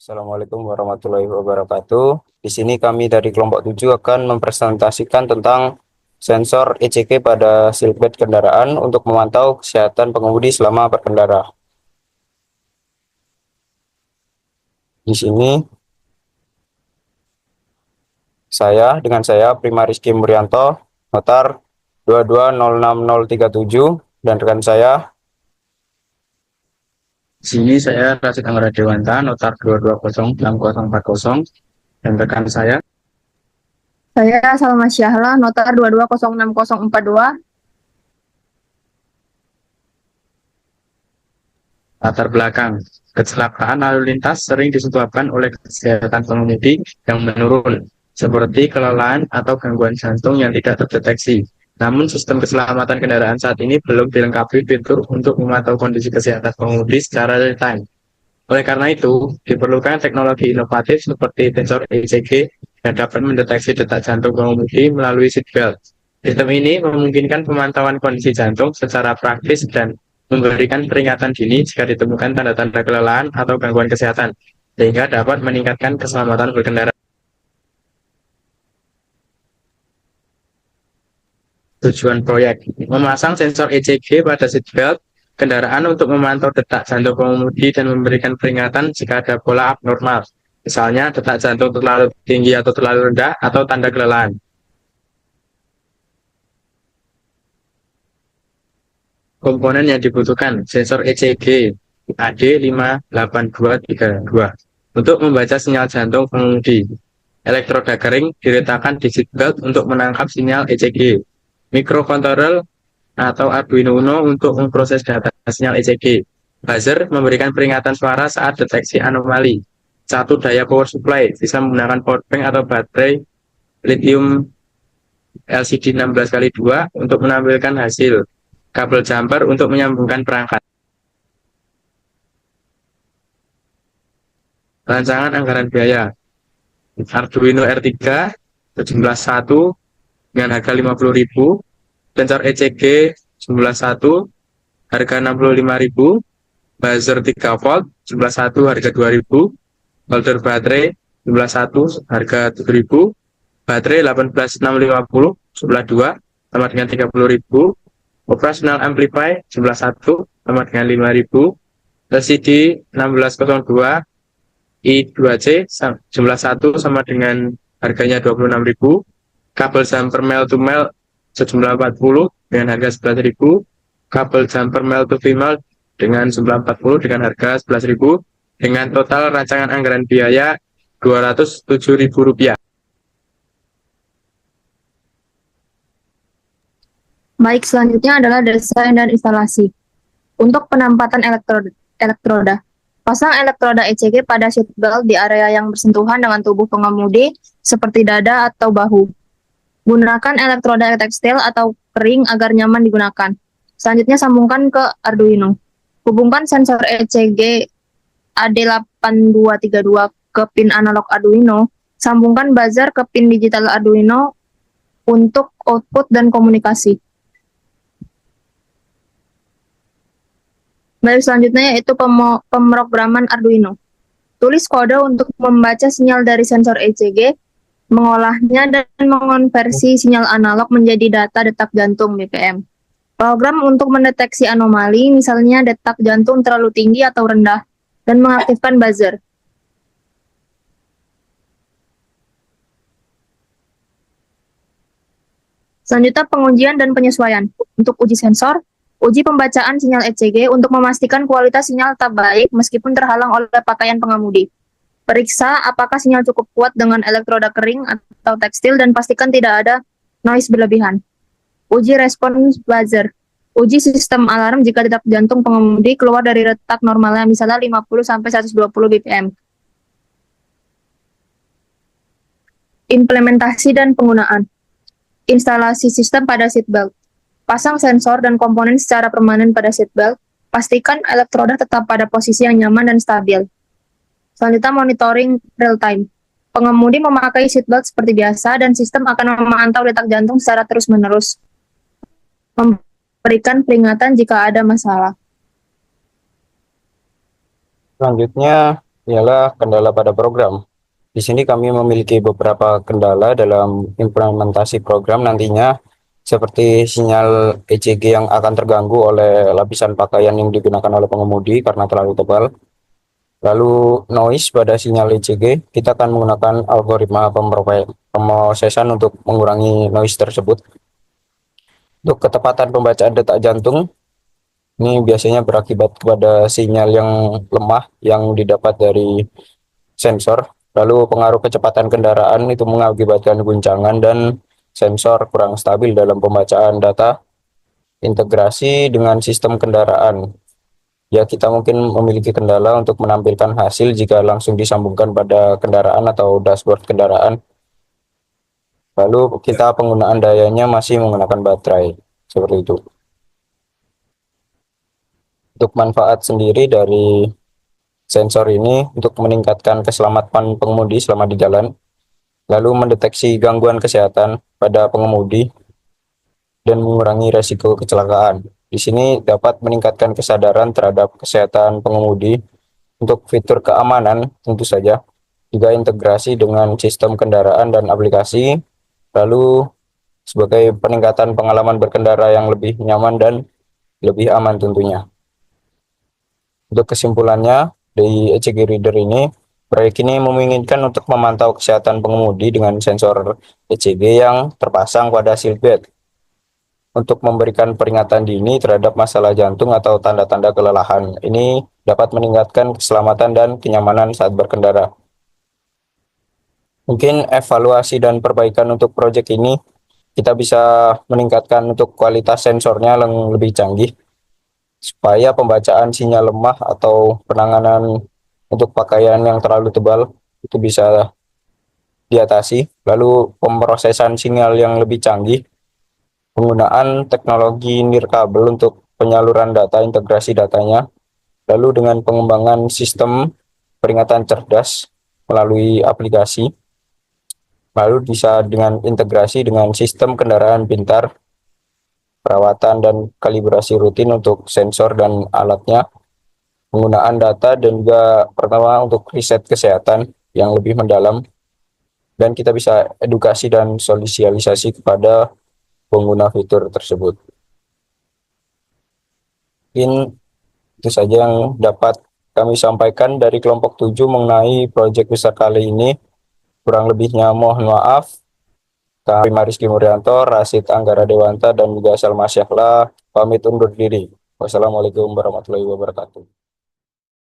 Assalamualaikum warahmatullahi wabarakatuh. Di sini kami dari kelompok 7 akan mempresentasikan tentang sensor ECG pada seatbelt kendaraan untuk memantau kesehatan pengemudi selama berkendara. Di sini dengan saya Prima Rizky Murianto, notar 2206037 dan rekan saya. Di sini saya Rasid Anggara Dewanta, notar 2206040, dan rekan Saya Salma Syahla, notar 22060042. latar belakang. Kecelakaan lalu lintas sering disebabkan oleh kesehatan pengemudi yang menurun, seperti kelelahan atau gangguan jantung yang tidak terdeteksi. Namun sistem keselamatan kendaraan saat ini belum dilengkapi fitur untuk memantau kondisi kesehatan pengemudi secara real time. Oleh karena itu, diperlukan teknologi inovatif seperti sensor ECG yang dapat mendeteksi detak jantung pengemudi melalui seatbelt. Sistem ini memungkinkan pemantauan kondisi jantung secara praktis dan memberikan peringatan dini jika ditemukan tanda-tanda kelelahan atau gangguan kesehatan, sehingga dapat meningkatkan keselamatan berkendara. Tujuan proyek: memasang sensor ECG pada seatbelt kendaraan untuk memantau detak jantung pengemudi dan memberikan peringatan jika ada pola abnormal, misalnya detak jantung terlalu tinggi atau terlalu rendah, atau tanda kelelahan. Komponen yang dibutuhkan: sensor ECG AD58232 untuk membaca sinyal jantung pengemudi, elektroda kering diletakkan di seatbelt untuk menangkap sinyal ECG, mikrokontroller atau Arduino Uno untuk memproses data sinyal ECG, buzzer memberikan peringatan suara saat deteksi anomali, satu daya power supply bisa menggunakan powerbank atau baterai lithium LCD 16x2 untuk menampilkan hasil, kabel jumper untuk menyambungkan perangkat. Rancangan anggaran biaya: Arduino R3 sejumlah 1 dengan harga 50.000, sensor ECG jumlah 1 harga 65.000, buzzer 3 volt jumlah 1 harga 2.000, holder baterai jumlah 1 harga 7.000, baterai 18650 jumlah 2 sama dengan 30.000, operasional amplify jumlah 1 sama dengan 5.000, LCD 1602 I2C jumlah 1 sama dengan harganya 26.000, kabel jumper male to male sejumlah 40 dengan harga 11.000, kabel jumper male to female dengan jumlah 40 dengan harga 11.000, dengan total rancangan anggaran biaya Rp207.000. Baik, selanjutnya adalah desain dan instalasi. Untuk penempatan elektroda. Pasang elektroda ECG pada seatbelt di area yang bersentuhan dengan tubuh pengemudi seperti dada atau bahu. Gunakan elektroda tekstil atau kering agar nyaman digunakan. Selanjutnya sambungkan ke Arduino. Hubungkan sensor ECG AD8232 ke pin analog Arduino. Sambungkan buzzer ke pin digital Arduino untuk output dan komunikasi. Baik, selanjutnya yaitu pemrograman Arduino. Tulis kode untuk membaca sinyal dari sensor ECG, mengolahnya dan mengonversi sinyal analog menjadi data detak jantung BPM. Program untuk mendeteksi anomali, misalnya detak jantung terlalu tinggi atau rendah, dan mengaktifkan buzzer. Selanjutnya pengujian dan penyesuaian. Untuk uji sensor, uji pembacaan sinyal ECG untuk memastikan kualitas sinyal tetap baik meskipun terhalang oleh pakaian pengemudi. Periksa apakah sinyal cukup kuat dengan elektroda kering atau tekstil dan pastikan tidak ada noise berlebihan. Uji respons buzzer. Uji sistem alarm jika detak jantung pengemudi keluar dari retak normalnya, misalnya 50-120 bpm. Implementasi dan penggunaan. Instalasi sistem pada seatbelt. Pasang sensor dan komponen secara permanen pada seatbelt. Pastikan elektroda tetap pada posisi yang nyaman dan stabil. Selanjutnya monitoring real time. Pengemudi memakai seatbelt seperti biasa dan sistem akan memantau detak jantung secara terus-menerus. Memberikan peringatan jika ada masalah. Selanjutnya ialah kendala pada program. Di sini kami memiliki beberapa kendala dalam implementasi program nantinya, seperti sinyal ECG yang akan terganggu oleh lapisan pakaian yang digunakan oleh pengemudi karena terlalu tebal. Lalu noise pada sinyal ECG, kita akan menggunakan algoritma pemrosesan untuk mengurangi noise tersebut. Untuk ketepatan pembacaan detak jantung, ini biasanya berakibat kepada sinyal yang lemah yang didapat dari sensor. Lalu pengaruh kecepatan kendaraan itu mengakibatkan guncangan dan sensor kurang stabil dalam pembacaan data. Integrasi dengan sistem kendaraan. Ya, kita mungkin memiliki kendala untuk menampilkan hasil jika langsung disambungkan pada kendaraan atau dashboard kendaraan. Lalu kita penggunaan dayanya masih menggunakan baterai, seperti itu. Untuk manfaat sendiri dari sensor ini untuk meningkatkan keselamatan pengemudi selama di jalan, lalu mendeteksi gangguan kesehatan pada pengemudi, dan mengurangi resiko kecelakaan. Di sini dapat meningkatkan kesadaran terhadap kesehatan pengemudi. Untuk fitur keamanan, tentu saja, juga integrasi dengan sistem kendaraan dan aplikasi, lalu sebagai peningkatan pengalaman berkendara yang lebih nyaman dan lebih aman tentunya. Untuk kesimpulannya, di ECG Reader ini, proyek ini memungkinkan untuk memantau kesehatan pengemudi dengan sensor ECG yang terpasang pada seatbelt untuk memberikan peringatan dini terhadap masalah jantung atau tanda-tanda kelelahan. Ini dapat meningkatkan keselamatan dan kenyamanan saat berkendara. Mungkin evaluasi dan perbaikan untuk proyek ini, kita bisa meningkatkan untuk kualitas sensornya yang lebih canggih, supaya pembacaan sinyal lemah atau penanganan untuk pakaian yang terlalu tebal itu bisa diatasi. Lalu pemrosesan sinyal yang lebih canggih, penggunaan teknologi nirkabel untuk penyaluran data, integrasi datanya, lalu dengan pengembangan sistem peringatan cerdas melalui aplikasi, lalu bisa dengan integrasi dengan sistem kendaraan pintar, perawatan dan kalibrasi rutin untuk sensor dan alatnya, penggunaan data dan juga pertama untuk riset kesehatan yang lebih mendalam, dan kita bisa edukasi dan sosialisasi kepada pengguna fitur tersebut. Mungkin itu saja yang dapat kami sampaikan dari kelompok 7 mengenai proyek besar kali ini. Kurang lebihnya mohon maaf. Kami Rizky Muryanto, Rasid Anggara Dewanta, dan juga Salma Syahla pamit undur diri. Wassalamualaikum warahmatullahi wabarakatuh.